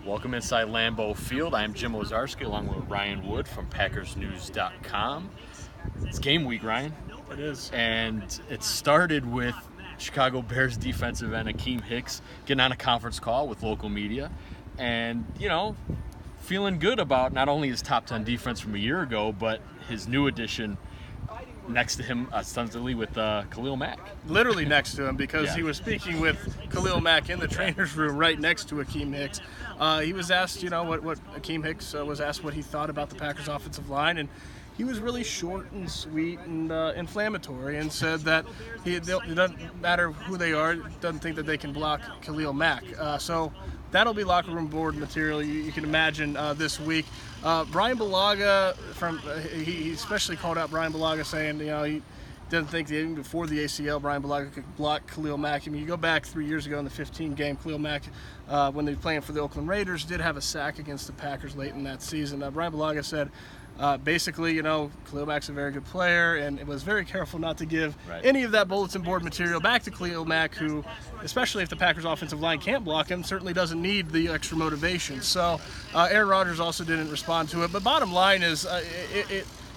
Welcome inside Lambeau Field. I'm Jim Owczarski along with Ryan Wood from PackersNews.com. It's game week, Ryan. It is. And it started with Chicago Bears defensive end Akiem Hicks getting on a conference call with local media and, feeling good about not only his top 10 defense from a year ago, but his new addition next to him, ostensibly, with Khalil Mack. Literally next to him, because he was speaking with Khalil Mack in the trainer's room right next to Akiem Hicks. He was asked, what Akiem Hicks was asked what he thought about the Packers offensive line, and he was really short and sweet and inflammatory and said that it doesn't matter who they are, doesn't think that they can block Khalil Mack. So that'll be locker room board material, you can imagine, this week. Brian Bulaga, he especially called out Brian Bulaga, saying, he doesn't think that even before the ACL, Brian Bulaga could block Khalil Mack. I mean, you go back 3 years ago in the 15 game, Khalil Mack, when they were playing for the Oakland Raiders, did have a sack against the Packers late in that season. Brian Bulaga said, basically, Khalil Mack's a very good player, and it was very careful not to give any of that bulletin board material back to Khalil Mack, who, especially if the Packers offensive line can't block him, certainly doesn't need the extra motivation. So Aaron Rodgers also didn't respond to it. But bottom line is,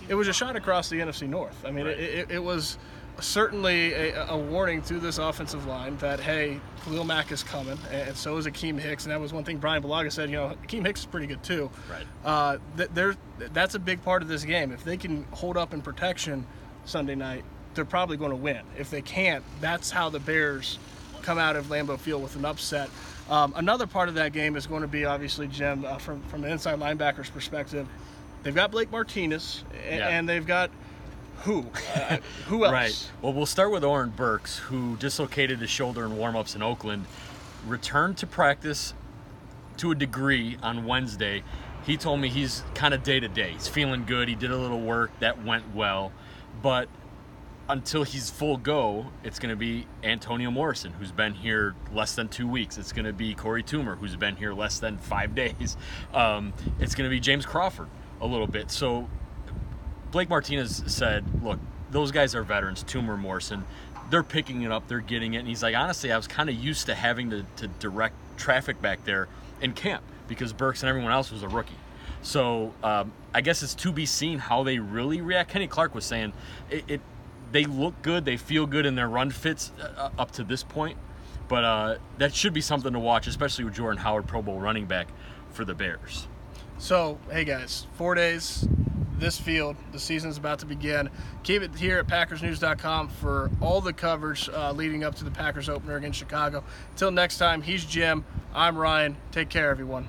it was a shot across the NFC North. I mean, it was certainly a warning to this offensive line that, hey, Khalil Mack is coming, and so is Akiem Hicks. And that was one thing Brian Bulaga said, Akiem Hicks is pretty good too. Right. That's a big part of this game. If they can hold up in protection Sunday night, they're probably going to win. If they can't, that's how the Bears come out of Lambeau Field with an upset. Another part of that game is going to be, obviously, Jim, from an inside linebacker's perspective, they've got Blake Martinez, and they've got who else? Right. Well, we'll start with Oren Burks, who dislocated his shoulder in warm-ups in Oakland, returned to practice to a degree on Wednesday. He told me he's kind of day-to-day. He's feeling good. He did a little work. That went well. But until he's full go, it's going to be Antonio Morrison, who's been here less than 2 weeks. It's going to be Corey Toomer, who's been here less than 5 days. It's going to be James Crawford a little bit. So Blake Martinez said, look, those guys are veterans, Toomer, Morrison. They're picking it up. They're getting it. And he's like, honestly, I was kind of used to having to direct traffic back there in camp because Burks and everyone else was a rookie. So I guess it's to be seen how they really react. Kenny Clark was saying they look good. They feel good in their run fits up to this point. But that should be something to watch, especially with Jordan Howard, Pro Bowl running back for the Bears. So, hey guys, 4 days, this field, the season's about to begin. Keep it here at PackersNews.com for all the coverage leading up to the Packers opener against Chicago. Until next time, he's Jim, I'm Ryan. Take care, everyone.